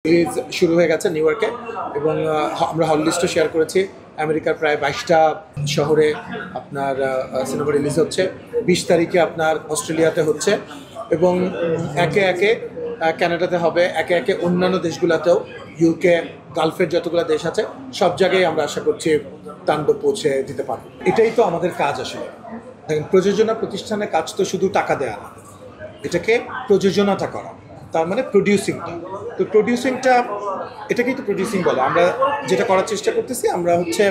Series শুরু হয়ে গেছে নিউ ইয়র্কে এবং আমরা হল লিস্টও শেয়ার করেছি। আমেরিকার প্রায় 22টা শহরে আপনার সিনেমা রিলিজ হচ্ছে। 20 তারিখে আপনার অস্ট্রেলিয়াতে হচ্ছে এবং একে একে কানাডাতে হবে, একে একে অন্যান্য দেশগুলোতেও, ইউকে, গালফের যতগুলো দেশ আছে সব জায়গায় আমরা আশা করছি তাণ্ডব পৌঁছে দিতে পারব। এটাই তো আমাদের কাজ আসলে। দেখেন, প্রযোজনা প্রতিষ্ঠানে কাজ তো শুধু টাকা দেওয়া না, এটাকে প্রযোজনাটা করা, তার মানে প্রডিউসিংটা। তো প্রডিউসিংটা, এটাকেই তো প্রডিউসিং বলে। আমরা যেটা করার চেষ্টা করতেছি, আমরা হচ্ছে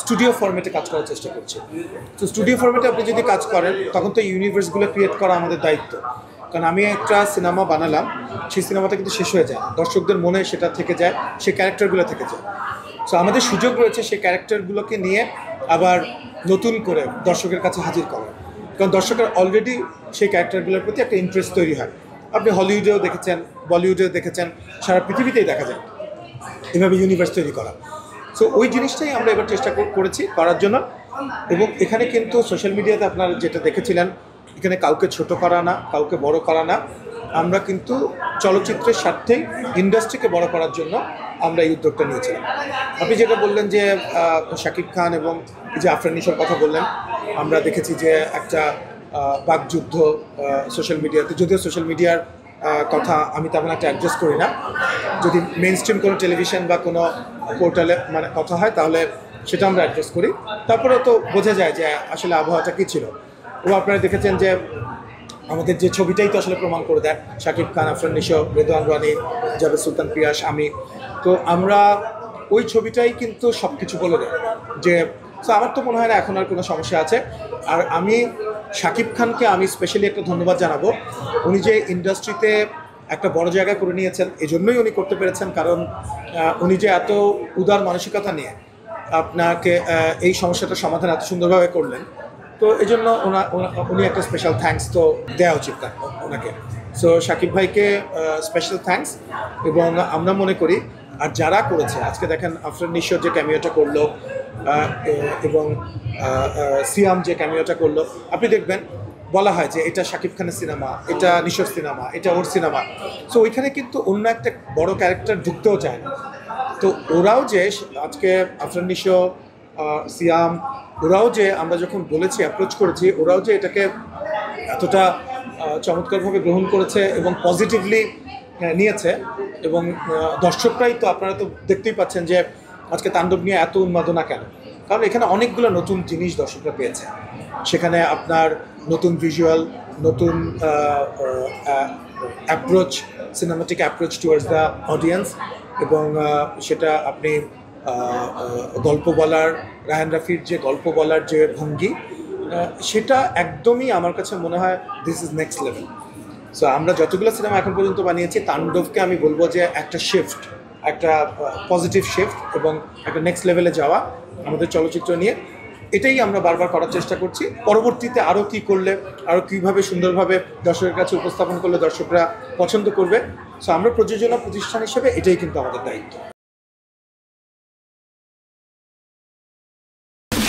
স্টুডিও ফরম্যাটে কাজ করার চেষ্টা করছি। তো স্টুডিও ফরম্যাটে আপনি যদি কাজ করেন তখন তো ইউনিভার্সগুলো ক্রিয়েট করা আমাদের দায়িত্ব। কারণ আমি একটা সিনেমা বানালাম, সেই সিনেমাটা কিন্তু শেষ হয়ে যায়, দর্শকদের মনে সেটা থেকে যায়, সেই ক্যারেক্টারগুলো থেকে যায়। সো আমাদের সুযোগ রয়েছে সেই ক্যারেক্টারগুলোকে নিয়ে আবার নতুন করে দর্শকের কাছে হাজির করার। কারণ দর্শকের অলরেডি সেই ক্যারেক্টারগুলোর প্রতি একটা ইন্টারেস্ট তৈরি হয়। আপনি হলিউডেও দেখেছেন, বলিউডেও দেখেছেন, সারা পৃথিবীতেই দেখা যায় এভাবে ইউনিভার্স তৈরি করা। সো ওই জিনিসটাই আমরা এবার চেষ্টা করেছি করার জন্য। এবং এখানে কিন্তু সোশ্যাল মিডিয়াতে আপনারা যেটা দেখেছিলেন, এখানে কাউকে ছোট করা না, কাউকে বড় করা না। আমরা কিন্তু চলচ্চিত্রের স্বার্থেই ইন্ডাস্ট্রিকে বড় করার জন্য আমরা এই উদ্যোগটা নিয়েছিলাম। আপনি যেটা বললেন যে শাকিব খান এবং যে আফরান নিশোর কথা বললেন, আমরা দেখেছি যে একটা বাকযুদ্ধ সোশ্যাল মিডিয়াতে, যদিও সোশ্যাল মিডিয়ার কথা আমি তেমন একটা অ্যাডজাস্ট করি না। যদি মেইন স্ট্রিম কোনো টেলিভিশন বা কোনো পোর্টালে মানে কথা হয় তাহলে সেটা আমরা অ্যাডজাস্ট করি। তারপরে তো বোঝা যায় যে আসলে আবহাওয়াটা কী ছিল। এবং আপনারা দেখেছেন যে আমাদের যে ছবিটাই তো আসলে প্রমাণ করে দেয়, শাকিব খান, আফরান নিশো, রেদওয়ান রানী, জাভেদ সুলতান পিয়াস, আমি। তো আমরা ওই ছবিটাই কিন্তু সব কিছু বলে দেয় যে, তো আমার তো মনে হয় না এখন আর কোনো সমস্যা আছে। আর আমি শাকিব খানকে আমি স্পেশালি একটা ধন্যবাদ জানাবো। উনি যে ইন্ডাস্ট্রিতে একটা বড় জায়গা করে নিয়েছেন, এজন্যই উনি করতে পেরেছেন, কারণ উনি যে এত উদার মানসিকতা নিয়ে আপনাকে এই সমস্যাটার সমাধান এত সুন্দরভাবে করলেন। তো এই জন্য উনি একটা স্পেশাল থ্যাঙ্কস তো দেওয়া উচিত ওনাকে। সো শাকিব ভাইকে স্পেশাল থ্যাঙ্কস। এবং আমরা মনে করি, আর যারা করেছে, আজকে দেখেন আফরান নিশোর যে ক্যামিওটা করলো এবং সিয়াম যে ক্যামিওটা করলো, আপনি দেখবেন বলা হয় যে এটা শাকিব খানের সিনেমা, এটা নিশোর সিনেমা, এটা ওর সিনেমা। সো ওইখানে কিন্তু অন্য একটা বড় ক্যারেক্টার ঢুকতেও চায় না। তো ওরাও যে আজকে আফরান নিশো, সিয়াম, ওরাও যে আমরা যখন বলেছি, অ্যাপ্রোচ করেছি, ওরাও যে এটাকে এতটা চমৎকারভাবে গ্রহণ করেছে এবং পজিটিভলি নিয়েছে। এবং দর্শকরাই তো, আপনারা তো দেখতেই পাচ্ছেন যে আজকে তাণ্ডব নিয়ে এত উন্মাদনা কেন, কারণ এখানে অনেকগুলো নতুন জিনিস দর্শকরা পেয়েছে। সেখানে আপনার নতুন ভিজুয়াল, নতুন approach, cinematic approach towards the audience. এবং সেটা আপনি গল্প বলার, রায়হান রাফির যে গল্প বলার যে ভঙ্গি, সেটা একদমই আমার কাছে মনে হয় this is next level. So আমরা যতগুলো সিনেমা এখন পর্যন্ত বানিয়েছি, তাণ্ডবকে আমি বলবো যে একটা শিফট, একটা পজিটিভ শিফট এবং একটা নেক্সট লেভেলে যাওয়া আমাদের চলচ্চিত্র নিয়ে। এটাই আমরা বারবার করার চেষ্টা করছি। পরবর্তীতে আরও কী করলে, আরও কীভাবে সুন্দরভাবে দর্শকের কাছে উপস্থাপন করলে দর্শকরা পছন্দ করবে, সো আমরা প্রযোজনা প্রতিষ্ঠান হিসেবে এটাই কিন্তু আমাদের দায়িত্ব।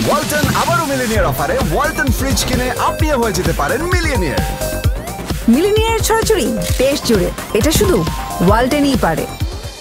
ওয়ালটন আবারও মিলিনিয়ার অফারে ওয়ালটন ফ্রিজ কিনে আপনিও হয়ে যেতে পারেন মিলিয়নিয়ার। মিলিনিয়ার ছড়াছড়ি দেশ জুড়ে, এটা শুধু ওয়ালটনই পারে।